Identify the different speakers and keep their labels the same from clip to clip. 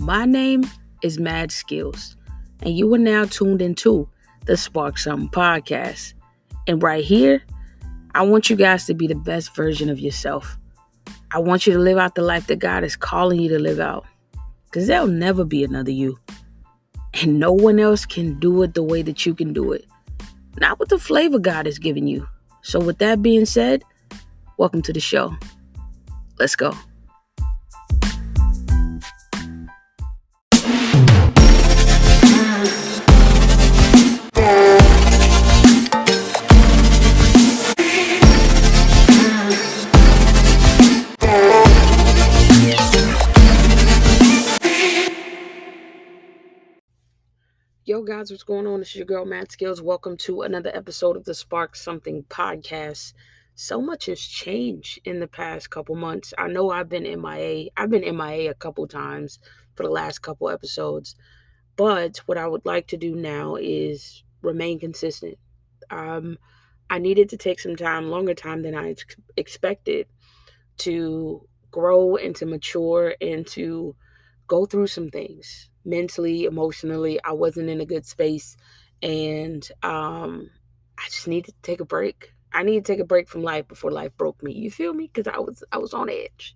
Speaker 1: My name is Mad Skills, and you are now tuned into the Spark Something podcast. And right here, I want you guys to be the best version of yourself. I want you to live out the life that God is calling you to live out, because there'll never be another you. And no one else can do it the way that you can do it. Not with the flavor God has given you. So with that being said, welcome to the show. Let's go. Yo guys, what's going on? This is your girl Matt Skills. Welcome to another episode of the Spark Something podcast. So much has changed in the past couple months. I know I've been MIA. I've been MIA a couple times for the last couple episodes. But what I would like to do now is remain consistent. I needed to take some time, longer time than I expected, to grow and to mature and to go through some things mentally, emotionally. I wasn't in a good space, and I just needed to take a break. I needed to take a break from life before life broke me. You feel me? Because I was on edge.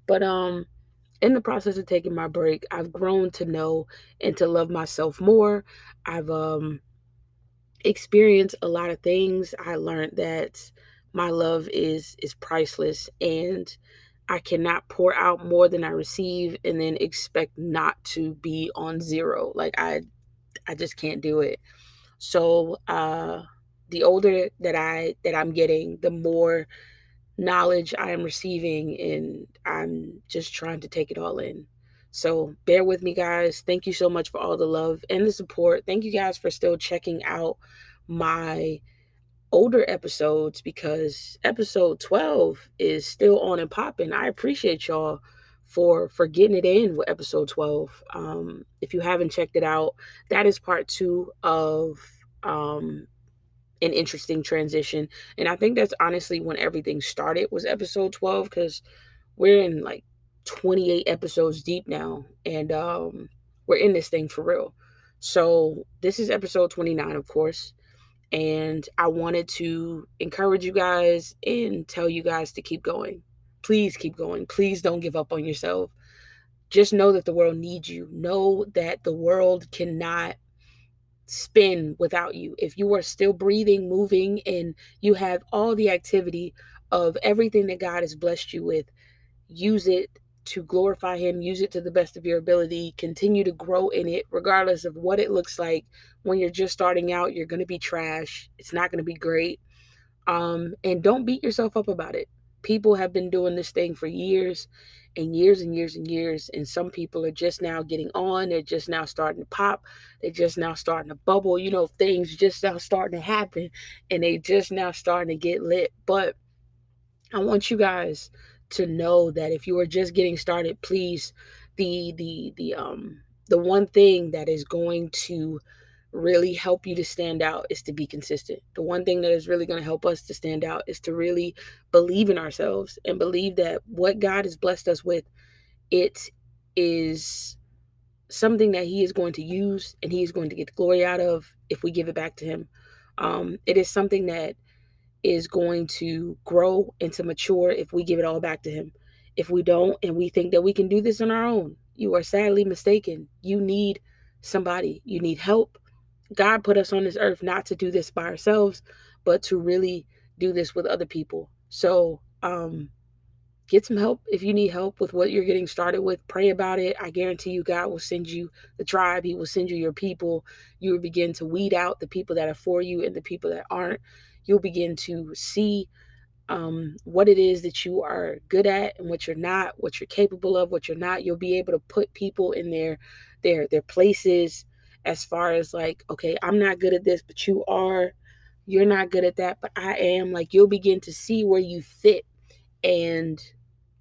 Speaker 1: But in the process of taking my break, I've grown to know and to love myself more. I've experienced a lot of things. I learned that my love is priceless, and I cannot pour out more than I receive and then expect not to be on zero. Like I just can't do it. So the older that I'm getting, the more knowledge I am receiving, and I'm just trying to take it all in. So bear with me, guys. Thank you so much for all the love and the support. Thank you guys for still checking out my older episodes, because episode 12 is still on and popping. I appreciate y'all for getting it in with episode 12. If you haven't checked it out, that is part 2 of an interesting transition. And I think that's honestly when everything started, was episode 12, because we're in like 28 episodes deep now, and we're in this thing for real. So this is episode 29, of course. And I wanted to encourage you guys and tell you guys to keep going. Please keep going. Please don't give up on yourself. Just know that the world needs you. Know that the world cannot spin without you. If you are still breathing, moving, and you have all the activity of everything that God has blessed you with, use it to glorify Him. Use it to the best of your ability. Continue to grow in it, regardless of what it looks like. When you're just starting out, you're going to be trash. It's not going to be great. And don't beat yourself up about it. People have been doing this thing for years and years and years and years. And some people are just now getting on. They're just now starting to pop. They're just now starting to bubble. Things just now starting to happen. And they just now starting to get lit. But I want you guys to know that if you are just getting started, please, the one thing that is going to really help you to stand out is to be consistent. The one thing that is really going to help us to stand out is to really believe in ourselves and believe that what God has blessed us with, it is something that He is going to use and He is going to get the glory out of if we give it back to Him. It is something that is going to grow and to mature if we give it all back to Him. If we don't, and we think that we can do this on our own, you are sadly mistaken. You need somebody. You need help. God put us on this earth not to do this by ourselves, but to really do this with other people. So get some help if you need help with what you're getting started with. Pray about it. I guarantee you God will send you the tribe. He will send you your people. You will begin to weed out the people that are for you and the people that aren't. You'll begin to see what it is that you are good at and what you're not, what you're capable of, what you're not. You'll be able to put people in their places, as far as like, okay, I'm not good at this, but you are. You're not good at that, but I am. Like, you'll begin to see where you fit. And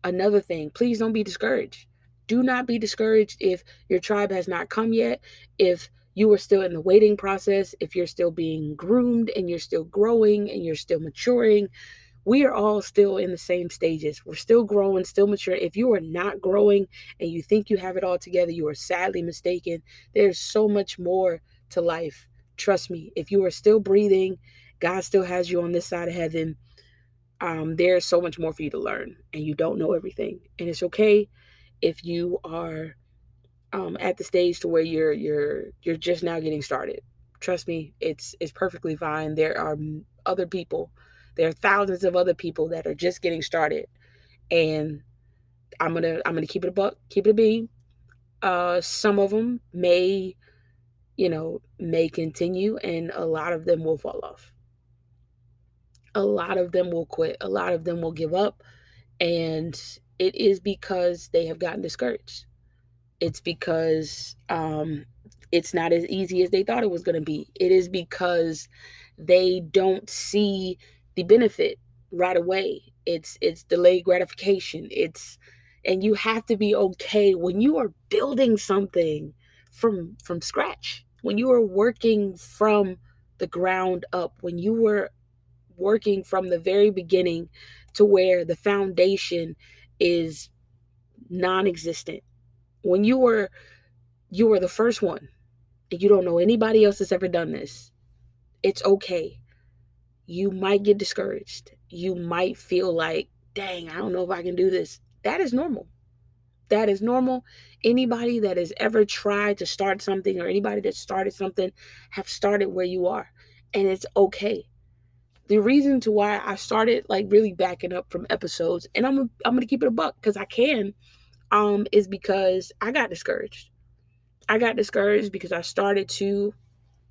Speaker 1: another thing, please don't be discouraged. Do not be discouraged if your tribe has not come yet, if you are still in the waiting process, if you're still being groomed and you're still growing and you're still maturing. We are all still in the same stages. We're still growing, still mature. If you are not growing and you think you have it all together, you are sadly mistaken. There's so much more to life. Trust me, if you are still breathing, God still has you on this side of heaven. There's so much more for you to learn, and you don't know everything. And it's okay if you are at the stage to where you're just now getting started. Trust me, it's perfectly fine. There are other people, there are thousands of other people that are just getting started, and I'm gonna keep it a buck, keep it a beam. Some of them may continue, and a lot of them will fall off. A lot of them will quit. A lot of them will give up, and it is because they have gotten discouraged. It's because it's not as easy as they thought it was going to be. It is because they don't see the benefit right away. It's delayed gratification. And you have to be okay when you are building something from scratch. When you are working from the ground up, when you were working from the very beginning to where the foundation is non-existent. When you were the first one and you don't know anybody else that's ever done this, it's okay. You might get discouraged. You might feel like, dang, I don't know if I can do this. That is normal. That is normal. Anybody that has ever tried to start something, or anybody that started something, have started where you are. And it's okay. The reason to why I started like really backing up from episodes, and I'm gonna keep it a buck because I can, is because I got discouraged. I got discouraged because I started to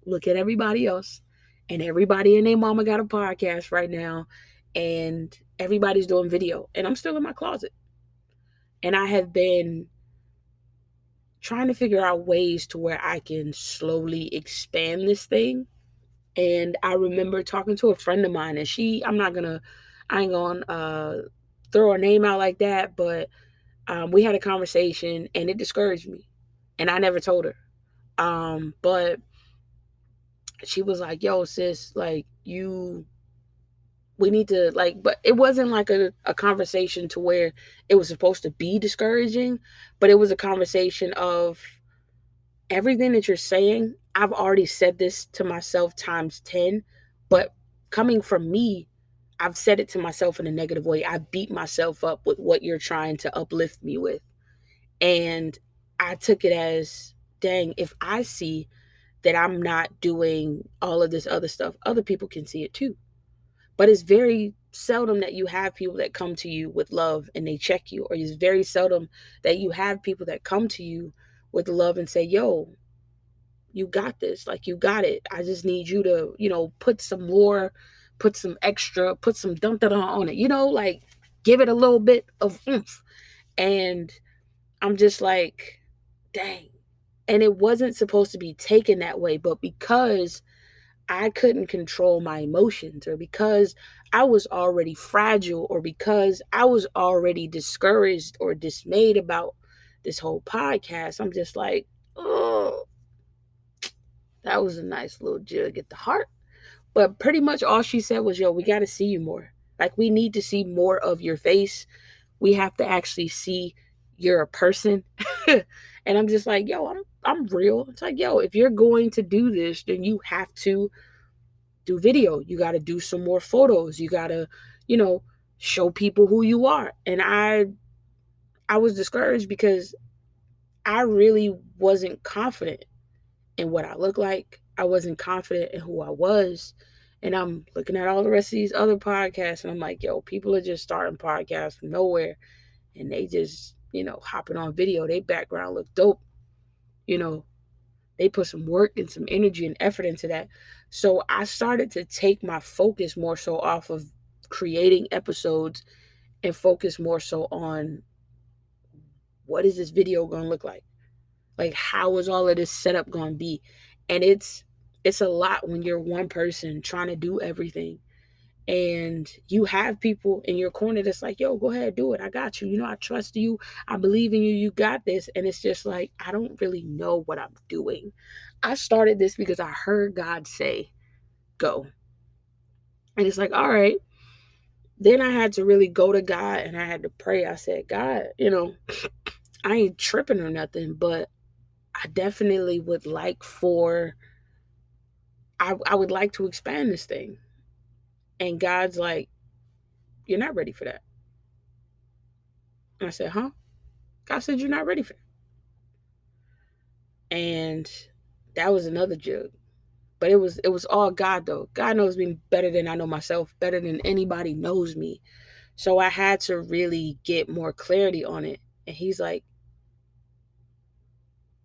Speaker 1: look at everybody else, and everybody and their mama got a podcast right now, and everybody's doing video, and I'm still in my closet. And I have been trying to figure out ways to where I can slowly expand this thing. And I remember talking to a friend of mine, and I ain't gonna throw her name out like that, but we had a conversation and it discouraged me. And I never told her. But she was like, yo, sis, like, we need to, like, but it wasn't like a conversation to where it was supposed to be discouraging, but it was a conversation of everything that you're saying. I've already said this to myself times 10, but coming from me, I've said it to myself in a negative way. I beat myself up with what you're trying to uplift me with. And I took it as, dang, if I see that I'm not doing all of this other stuff, other people can see it too. But it's very seldom that you have people that come to you with love and they check you, or it's very seldom that you have people that come to you with love and say, yo, you got this, like, you got it. I just need you to, put some more, put some extra, put some dum da on it, like, give it a little bit of oomph. And I'm just like, dang. And it wasn't supposed to be taken that way, but because I couldn't control my emotions, or because I was already fragile, or because I was already discouraged or dismayed about this whole podcast, I'm just like, oh, that was a nice little jug at the heart. But pretty much all she said was, yo, we got to see you more. Like, we need to see more of your face. We have to actually see you're a person. And I'm just like, yo, I'm real. It's like, yo, if you're going to do this, then you have to do video. You got to do some more photos. You got to, show people who you are. And I was discouraged because I really wasn't confident in what I look like. I wasn't confident in who I was. And I'm looking at all the rest of these other podcasts, and I'm like, yo, people are just starting podcasts from nowhere, and they just, hopping on video. Their background look dope. You know, they put some work and some energy and effort into that. So I started to take my focus more so off of creating episodes and focus more so on, what is this video going to look like? Like, how is all of this setup going to be? And it's a lot when you're one person trying to do everything, and you have people in your corner that's like, yo, go ahead, do it. I got you. I trust you. I believe in you. You got this. And it's just like, I don't really know what I'm doing. I started this because I heard God say, go. And it's like, all right, Then I had to really go to God and I had to pray. I said, God, I ain't tripping or nothing, but I definitely would like I would like to expand this thing. And God's like, you're not ready for that. And I said, huh? God said, you're not ready for that. And that was another jug. But it was all God though. God knows me better than I know myself, better than anybody knows me. So I had to really get more clarity on it. And he's like,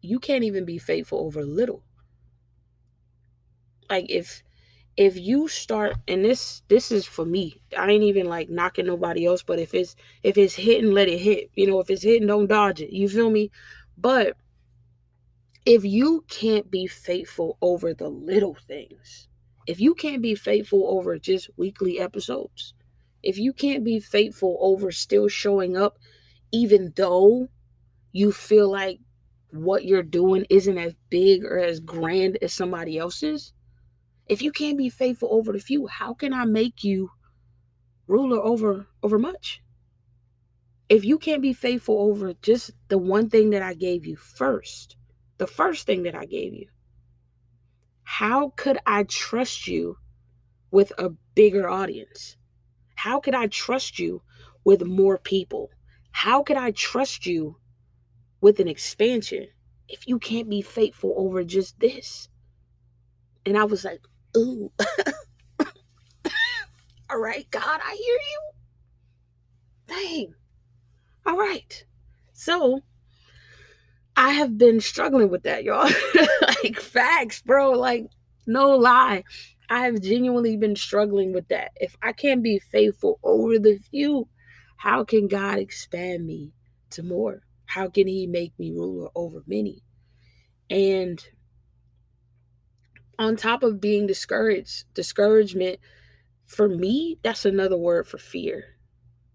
Speaker 1: you can't even be faithful over little. Like if you start, and this is for me, I ain't even like knocking nobody else, but if it's hitting, let it hit. If it's hitting, don't dodge it. You feel me? But if you can't be faithful over the little things, if you can't be faithful over just weekly episodes, if you can't be faithful over still showing up even though you feel like what you're doing isn't as big or as grand as somebody else's, if you can't be faithful over the few, how can I make you ruler over much? If you can't be faithful over just the one thing that I gave you first, the first thing that I gave you, how could I trust you with a bigger audience? How could I trust you with more people? How could I trust you with an expansion if you can't be faithful over just this? And I was like, ooh, all right, God, I hear you. Dang. All right. So I have been struggling with that, y'all. Like, facts, bro. Like, no lie. I have genuinely been struggling with that. If I can't be faithful over the few, how can God expand me to more? How can He make me ruler over many? And on top of being discouragement, for me, that's another word for fear.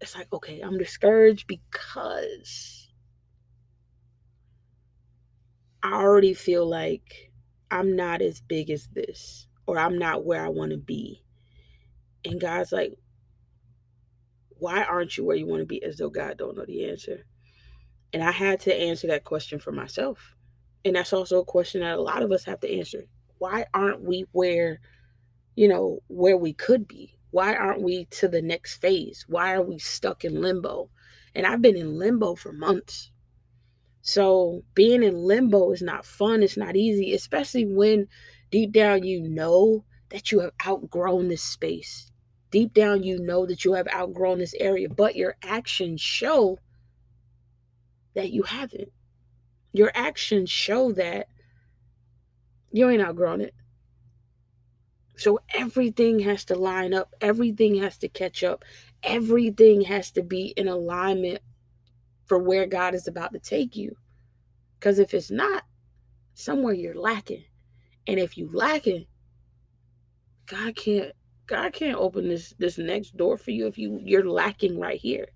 Speaker 1: It's like, okay, I'm discouraged because I already feel like I'm not as big as this, or I'm not where I want to be. And God's like, why aren't you where you want to be? As though God don't know the answer. And I had to answer that question for myself. And that's also a question that a lot of us have to answer. Why aren't we where we could be? Why aren't we to the next phase? Why are we stuck in limbo? And I've been in limbo for months. So being in limbo is not fun. It's not easy, especially when deep down you know that you have outgrown this space. Deep down you know that you have outgrown this area, but your actions show that you haven't. Your actions show that you ain't outgrown it. So everything has to line up, everything has to catch up, everything has to be in alignment for where God is about to take you. Because if it's not, somewhere you're lacking. And if you lacking, God can't God can't open this next door for you if you're lacking right here.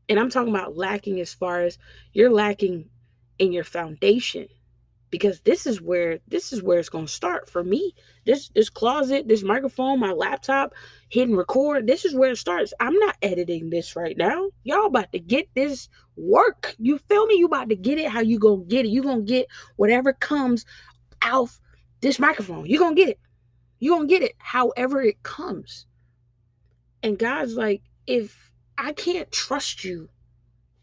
Speaker 1: And I'm talking about lacking as far as you're lacking in your foundation, because this is where it's going to start for me. This closet, this microphone, my laptop, hitting record, this is where it starts. I'm not editing this right now. Y'all about to get this work. You feel me? You about to get it how you going to get it. You going to get whatever comes out this microphone. You going to get it. You going to get it however it comes. And God's like, if I can't trust you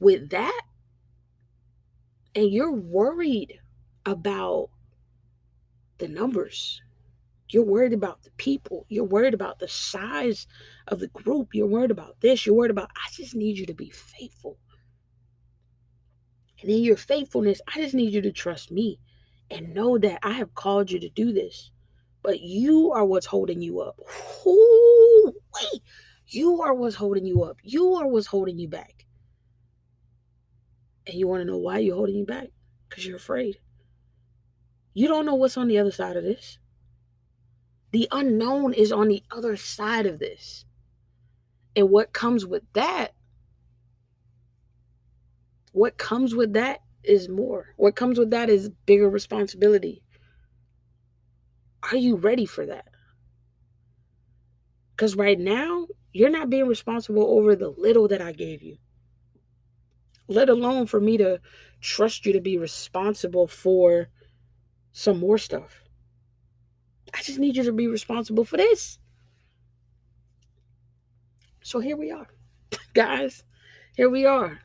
Speaker 1: with that, and you're worried about the numbers, you're worried about the people, you're worried about the size of the group, you're worried about this, you're worried about, I just need you to be faithful. And in your faithfulness, I just need you to trust me and know that I have called you to do this. But you are what's holding you up. Ooh, wait. You are what's holding you up. You are what's holding you back. And you want to know why you're holding you back? Because you're afraid. You don't know what's on the other side of this. The unknown is on the other side of this. And what comes with that is more. What comes with that is bigger responsibility. Are you ready for that? Because right now, You're not being responsible over the little that I gave you, let alone for me to trust you to be responsible for some more stuff. I just need you to be responsible for this. So here we are, guys. Here we are.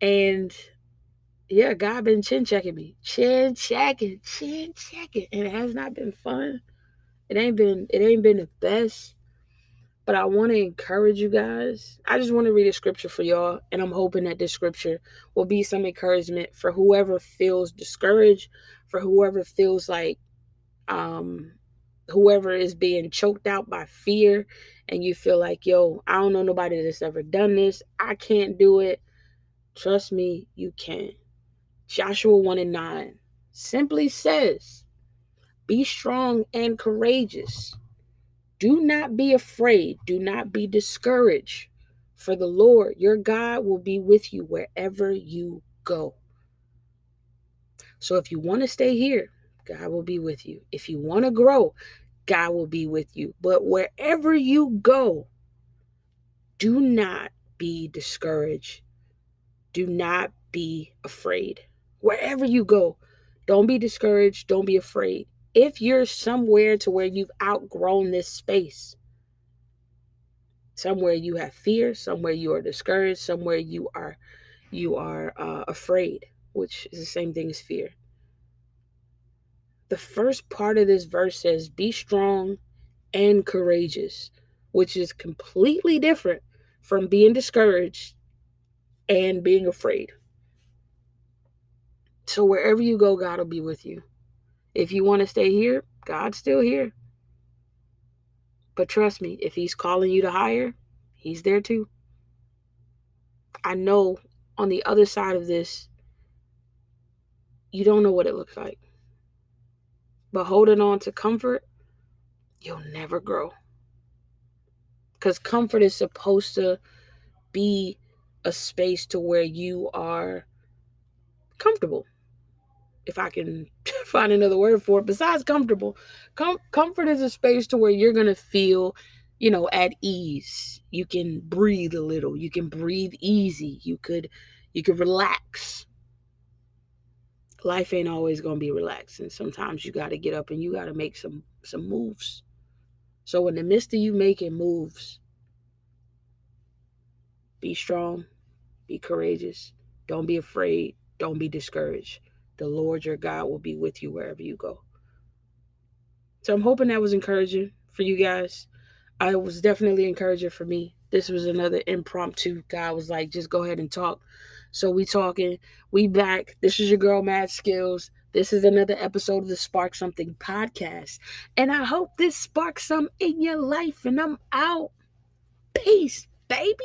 Speaker 1: And yeah, God been chin checking me. Chin checking. And it has not been fun. It ain't been the best. But I want to encourage you guys. I just want to read a scripture for y'all. And I'm hoping that this scripture will be some encouragement for whoever feels discouraged, for whoever feels like um whoever is being choked out by fear, and you feel like, yo, I don't know nobody that's ever done this. I can't do it. Trust me, you can. Joshua 1:9 simply says, be strong and courageous. Do not be afraid. Do not be discouraged. For the Lord your God will be with you wherever you go. So if you want to stay here, God will be with you. If you want to grow, God will be with you. But wherever you go, do not be discouraged. Do not be afraid. Wherever you go, don't be discouraged. Don't be afraid. If you're somewhere to where you've outgrown this space, somewhere you have fear, somewhere you are discouraged, somewhere you are afraid, which is the same thing as fear. The first part of this verse says, be strong and courageous, which is completely different from being discouraged and being afraid. So wherever you go, God will be with you. If you want to stay here, God's still here. But trust me, if he's calling you to higher, he's there too. I know on the other side of this, you don't know what it looks like. But holding on to comfort, you'll never grow. Because comfort is supposed to be a space to where you are comfortable. If I can find another word for it besides comfortable. Comfort is a space to where you're going to feel, at ease. You can breathe a little. You can breathe easy. You could relax. Life ain't always going to be relaxed, and sometimes you got to get up and you got to make some moves. So in the midst of you making moves, be strong, be courageous, don't be afraid, don't be discouraged. The Lord your God will be with you wherever you go. So I'm hoping that was encouraging for you guys. I was definitely encouraging for me. This was another impromptu. God was like, just go ahead and talk. So we talking. We back. This is your girl, Mad Skills. This is another episode of the Spark Something podcast. And I hope this sparks some in your life. And I'm out. Peace, baby.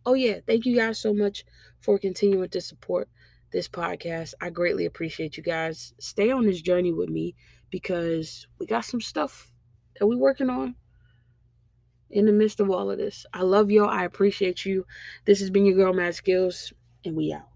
Speaker 1: Oh, yeah. Thank you guys so much for continuing to support this podcast. I greatly appreciate you guys. Stay on this journey with me because we got some stuff that we're working on in the midst of all of this. I love y'all. I appreciate you. This has been your girl, Mad Skills, and we out.